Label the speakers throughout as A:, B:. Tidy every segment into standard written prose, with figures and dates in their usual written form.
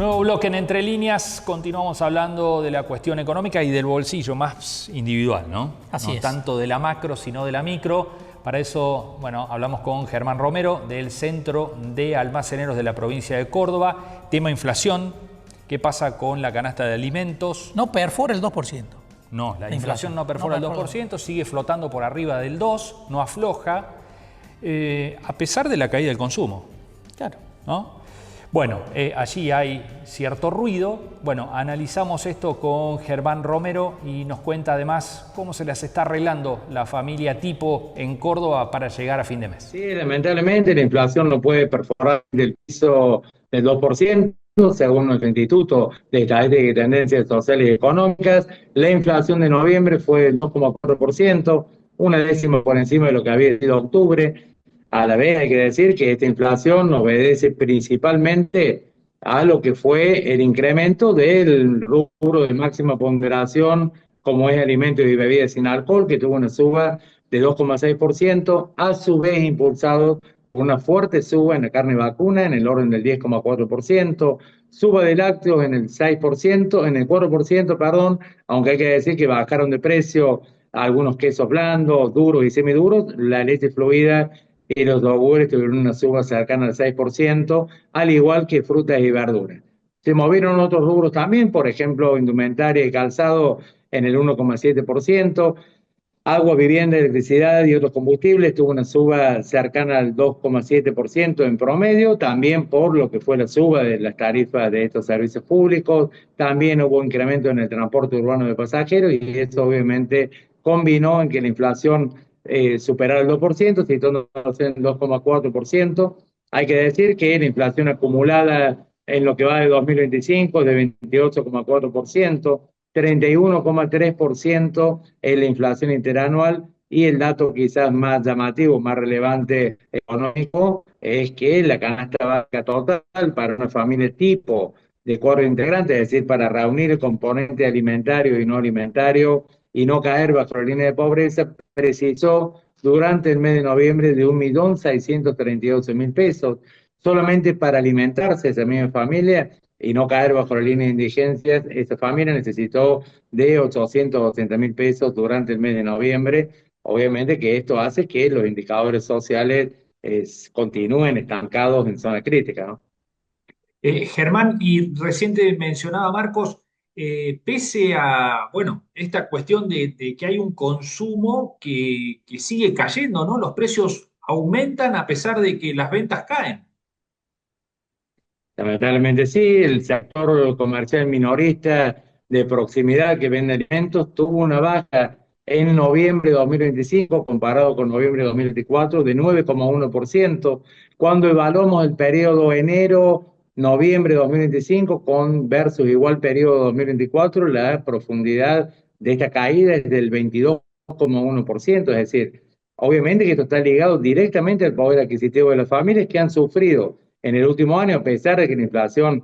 A: Nuevo bloque en Entre Líneas, continuamos hablando de la cuestión económica y del bolsillo más individual, ¿no?
B: Así
A: no
B: es.
A: tanto de la macro, sino de la micro. Para eso, bueno, hablamos con Germán Romero del Centro de Almaceneros de la provincia de Córdoba. Tema inflación, ¿qué pasa con la canasta de alimentos?
B: No perfora el 2%.
A: No, la inflación no perfora el 2%, sigue flotando por arriba del 2%, no afloja, a pesar de la caída del consumo.
B: Claro.
A: ¿No? Bueno, allí hay cierto ruido. Bueno, analizamos esto con Germán Romero y nos cuenta además cómo se las está arreglando la familia tipo en Córdoba para llegar a fin de mes.
C: Sí, lamentablemente la inflación no puede perforar el piso del 2%, según nuestro Instituto de Estadística y Tendencias Sociales y Económicas. La inflación de noviembre fue del 2,4%, una décima por encima de lo que había sido octubre. A la vez hay que decir que esta inflación obedece principalmente a lo que fue el incremento del rubro de máxima ponderación, como es alimentos y bebidas sin alcohol, que tuvo una suba de 2,6%, a su vez impulsado por una fuerte suba en la carne vacuna en el orden del 10,4%, suba de lácteos en el 6%, en el 4%, perdón, aunque hay que decir que bajaron de precio algunos quesos blandos, duros y semiduros, la leche fluida y los yogures tuvieron una suba cercana al 6%, al igual que frutas y verduras. Se movieron otros rubros también, por ejemplo, indumentaria y calzado en el 1,7%, agua, vivienda, electricidad y otros combustibles tuvo una suba cercana al 2,7% en promedio, también por lo que fue la suba de las tarifas de estos servicios públicos, también hubo incremento en el transporte urbano de pasajeros y esto obviamente combinó en que la inflación superara el 2%, situándose en el 2,4%. Hay que decir que la inflación acumulada en lo que va de 2025 es de 28,4%, 31,3% es la inflación interanual y el dato quizás más llamativo, más relevante económico, es que la canasta básica total para una familia tipo de 4 integrantes, es decir, para reunir el componente alimentario y no alimentario y no caer bajo la línea de pobreza, precisó durante el mes de noviembre de 1.638.000 pesos. Solamente para alimentarse esa misma familia y no caer bajo la línea de indigencias, esa familia necesitó de 880.000 pesos durante el mes de noviembre. Obviamente que esto hace que los indicadores sociales continúen estancados en zona crítica, ¿no?
D: Germán, y reciente mencionaba Marcos, pese a, bueno, esta cuestión de que hay un consumo que sigue cayendo, ¿no? Los precios aumentan a pesar de que las ventas caen.
C: Lamentablemente sí, el sector comercial minorista de proximidad que vende alimentos tuvo una baja en noviembre de 2025 comparado con noviembre de 2024 de 9,1%. Cuando evaluamos el periodo enero-noviembre de 2025 con versus igual periodo de 2024, la profundidad de esta caída es del 22,1%, es decir, obviamente que esto está ligado directamente al poder adquisitivo de las familias que han sufrido en el último año, a pesar de que la inflación,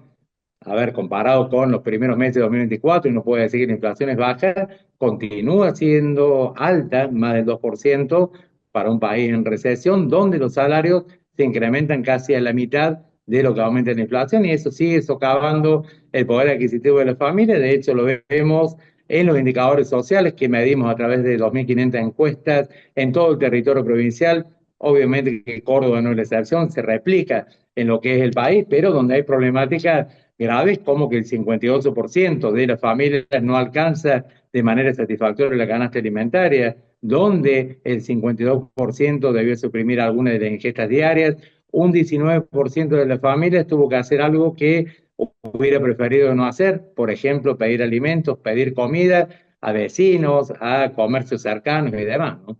C: a ver, comparado con los primeros meses de 2024, y no puede decir que la inflación es baja, continúa siendo alta, más del 2%, para un país en recesión, donde los salarios se incrementan casi a la mitad de lo que aumenta la inflación, y eso sigue socavando el poder adquisitivo de las familias. De hecho, lo vemos en los indicadores sociales que medimos a través de 2.500 encuestas en todo el territorio provincial. Obviamente que Córdoba no es la excepción, se replica en lo que es el país, pero donde hay problemáticas graves como que el 58% de las familias no alcanza de manera satisfactoria la canasta alimentaria, donde el 52% debió suprimir alguna de las ingestas diarias, un 19% de las familias tuvo que hacer algo que hubiera preferido no hacer, por ejemplo, pedir alimentos, pedir comida a vecinos, a comercios cercanos y demás, ¿no?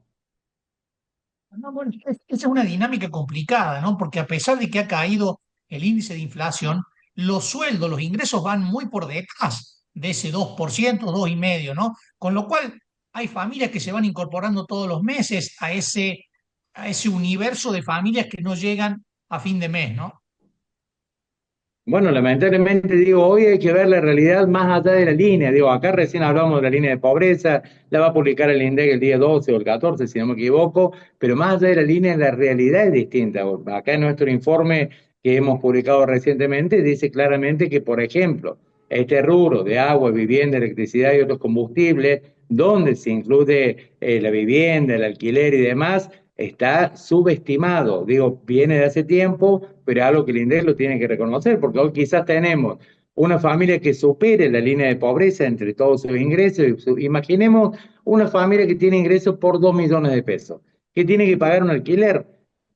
B: No, bueno, esa es una dinámica complicada, ¿no? Porque a pesar de que ha caído el índice de inflación, los sueldos, los ingresos van muy por detrás de ese 2%, 2,5%, ¿no? Con lo cual hay familias que se van incorporando todos los meses a ese universo de familias que no llegan a fin de mes, ¿no?
C: Bueno, lamentablemente digo, hoy hay que ver la realidad más allá de la línea. Digo, acá recién hablamos de la línea de pobreza, la va a publicar el INDEC el día 12 o el 14, si no me equivoco, pero más allá de la línea, la realidad es distinta. Acá en nuestro informe que hemos publicado recientemente dice claramente que, por ejemplo, este rubro de agua, vivienda, electricidad y otros combustibles, donde se incluye la vivienda, el alquiler y demás, está subestimado. Digo, viene de hace tiempo, pero es algo que el INDEC lo tiene que reconocer, porque hoy quizás tenemos una familia que supere la línea de pobreza entre todos sus ingresos. Imaginemos una familia que tiene ingresos por 2 millones de pesos, que tiene que pagar un alquiler,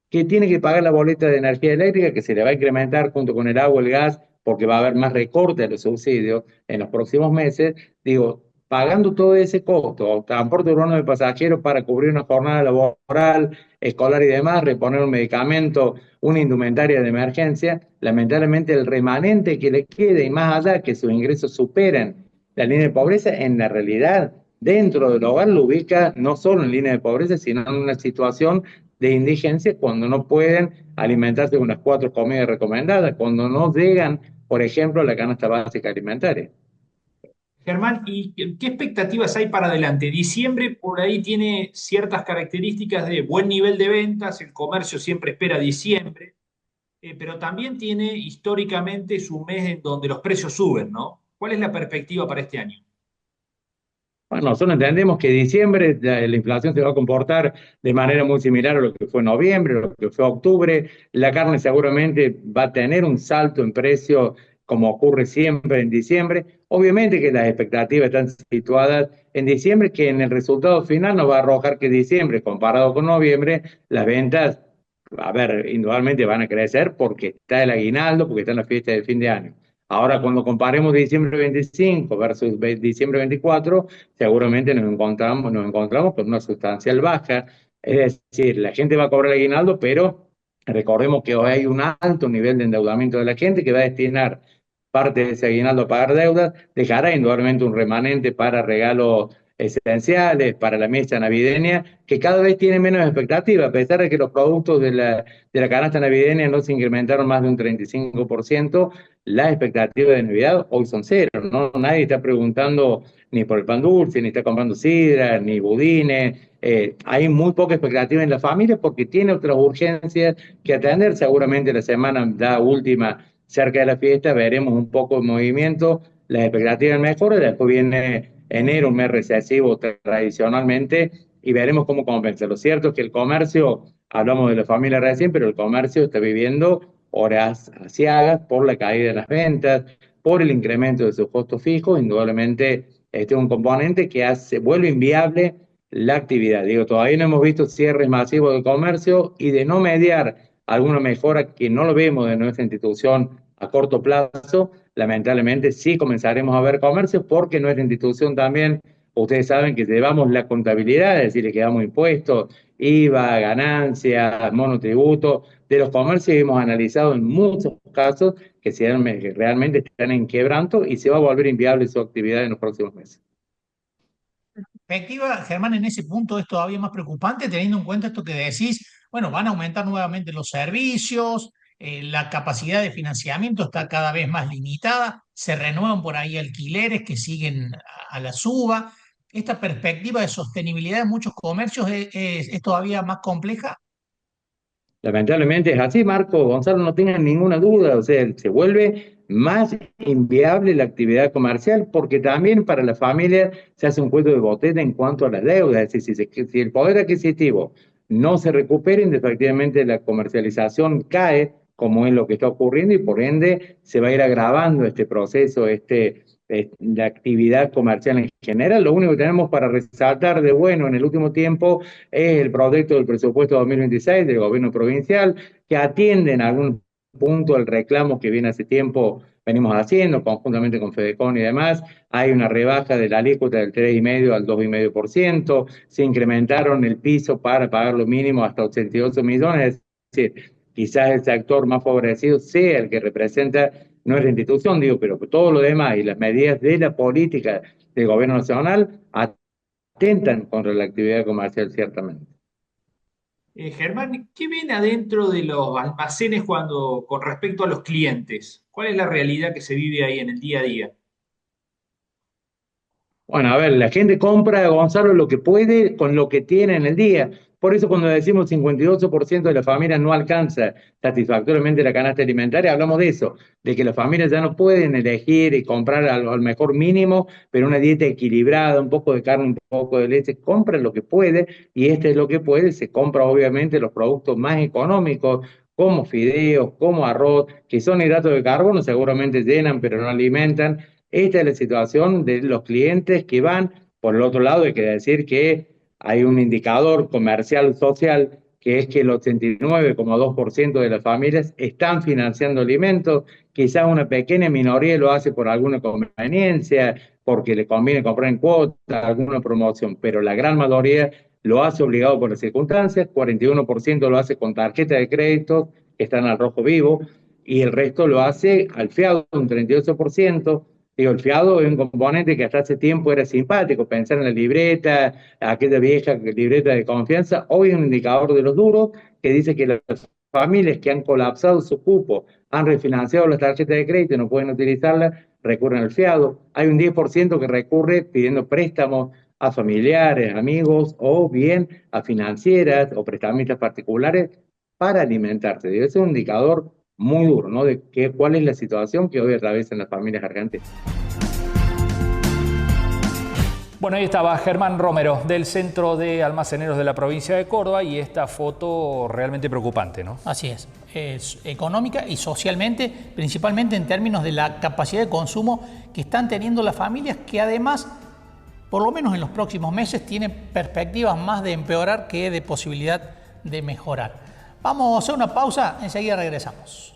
C: que tiene que pagar la boleta de energía eléctrica, que se le va a incrementar junto con el agua, el gas, porque va a haber más recortes de los subsidios en los próximos meses. Digo, pagando todo ese costo, transporte urbano de pasajeros para cubrir una jornada laboral, escolar y demás, reponer un medicamento, una indumentaria de emergencia, lamentablemente el remanente que le quede y más allá que sus ingresos superen la línea de pobreza, en la realidad dentro del hogar lo ubica no solo en línea de pobreza, sino en una situación de indigencia cuando no pueden alimentarse con las 4 comidas recomendadas, cuando no llegan, por ejemplo, a la canasta básica alimentaria.
D: Germán, ¿y qué expectativas hay para adelante? Diciembre por ahí tiene ciertas características de buen nivel de ventas, el comercio siempre espera diciembre, pero también tiene históricamente su mes en donde los precios suben, ¿no? ¿Cuál es la perspectiva para este año?
C: Bueno, nosotros entendemos que diciembre la inflación se va a comportar de manera muy similar a lo que fue noviembre, lo que fue octubre. La carne seguramente va a tener un salto en precio como ocurre siempre en diciembre. Obviamente que las expectativas están situadas en diciembre, que en el resultado final nos va a arrojar que diciembre, comparado con noviembre, las ventas, a ver, indudablemente van a crecer porque está el aguinaldo, porque está en la fiesta de fin de año. Ahora, cuando comparemos diciembre 25 versus diciembre 24, seguramente nos encontramos con una sustancial baja. Es decir, la gente va a cobrar el aguinaldo, pero recordemos que hoy hay un alto nivel de endeudamiento de la gente que va a destinar parte de ese aguinaldo a pagar deudas, dejará indudablemente un remanente para regalos esenciales, para la mesa navideña, que cada vez tiene menos expectativa, a pesar de que los productos de la canasta navideña no se incrementaron más de un 35%, las expectativas de Navidad hoy son cero, ¿no? Nadie está preguntando ni por el pan dulce, ni está comprando sidra, ni budines. Hay muy poca expectativa en la familia porque tiene otras urgencias que atender. Seguramente la semana la última, cerca de la fiesta, veremos un poco de movimiento, las expectativas mejoran, después viene enero, un mes recesivo tradicionalmente, y veremos cómo compensa. Lo cierto es que el comercio, hablamos de la familia recién, pero el comercio está viviendo horas asiagas por la caída de las ventas, por el incremento de sus costos fijos. Indudablemente este es un componente que vuelve inviable la actividad. Digo, todavía no hemos visto cierres masivos de comercio, y de no mediar alguna mejora que no lo vemos de nuestra institución a corto plazo, lamentablemente sí comenzaremos a ver comercios, porque nuestra institución también, ustedes saben que llevamos la contabilidad, es decir, le quedamos impuestos, IVA, ganancias, monotributo de los comercios, y hemos analizado en muchos casos que realmente están en quebranto y se va a volver inviable su actividad en los próximos meses.
B: Perspectiva, Germán, en ese punto es todavía más preocupante, teniendo en cuenta esto que decís, bueno, van a aumentar nuevamente los servicios, la capacidad de financiamiento está cada vez más limitada, se renuevan por ahí alquileres que siguen a la suba. Esta perspectiva de sostenibilidad en muchos comercios es todavía más compleja.
C: Lamentablemente es así, Marco, Gonzalo, no tengan ninguna duda, o sea, se vuelve más inviable la actividad comercial, porque también para la familia se hace un cuello de botella en cuanto a las deudas. Es decir, si el poder adquisitivo no se recupera, efectivamente la comercialización cae, como es lo que está ocurriendo, y por ende se va a ir agravando este proceso, la actividad comercial en general. Lo único que tenemos para resaltar de bueno en el último tiempo es el proyecto del presupuesto 2026 del gobierno provincial, que atiende en algún punto el reclamo que viene hace tiempo venimos haciendo conjuntamente con Fedecon y demás. Hay una rebaja de la alícuota del 3,5 al 2,5%, se incrementaron el piso para pagar lo mínimo hasta 88 millones, es decir, quizás el sector más favorecido sea el que representa nuestra institución, digo, pero todo lo demás y las medidas de la política del gobierno nacional atentan contra la actividad comercial, ciertamente.
D: Germán, ¿qué viene adentro de los almacenes con respecto a los clientes? ¿Cuál es la realidad que se vive ahí en el día a día?
C: Bueno, a ver, la gente compra, Gonzalo, lo que puede con lo que tiene en el día. Por eso cuando decimos 58% de las familias no alcanza satisfactoriamente la canasta alimentaria, hablamos de eso, de que las familias ya no pueden elegir y comprar al mejor mínimo, pero una dieta equilibrada, un poco de carne, un poco de leche, compra lo que puede y este es lo que puede, se compra obviamente los productos más económicos, como fideos, como arroz, que son hidratos de carbono, seguramente llenan, pero no alimentan. Esta es la situación de los clientes que van. Por el otro lado, hay que decir que hay un indicador comercial social que es que el 89,2% de las familias están financiando alimentos. Quizás una pequeña minoría lo hace por alguna conveniencia, porque le conviene comprar en cuota, alguna promoción, pero la gran mayoría lo hace obligado por las circunstancias. 41% lo hace con tarjeta de crédito, que están al rojo vivo, y el resto lo hace al fiado, un 38%. Digo, el fiado es un componente que hasta hace tiempo era simpático, pensar en la libreta, aquella vieja libreta de confianza. Hoy es un indicador de los duros que dice que las familias que han colapsado su cupo, han refinanciado las tarjetas de crédito y no pueden utilizarlas, recurren al fiado. Hay un 10% que recurre pidiendo préstamos a familiares, amigos o bien a financieras o prestamistas particulares para alimentarse. Ese es un indicador muy duro, ¿no? De cuál es la situación que hoy atraviesan las familias argentinas.
A: Bueno, ahí estaba Germán Romero del Centro de Almaceneros de la provincia de Córdoba y esta foto realmente preocupante, ¿no?
E: Así es económica y socialmente, principalmente en términos de la capacidad de consumo que están teniendo las familias, que además, por lo menos en los próximos meses, tienen perspectivas más de empeorar que de posibilidad de mejorar. Vamos a hacer una pausa, enseguida regresamos.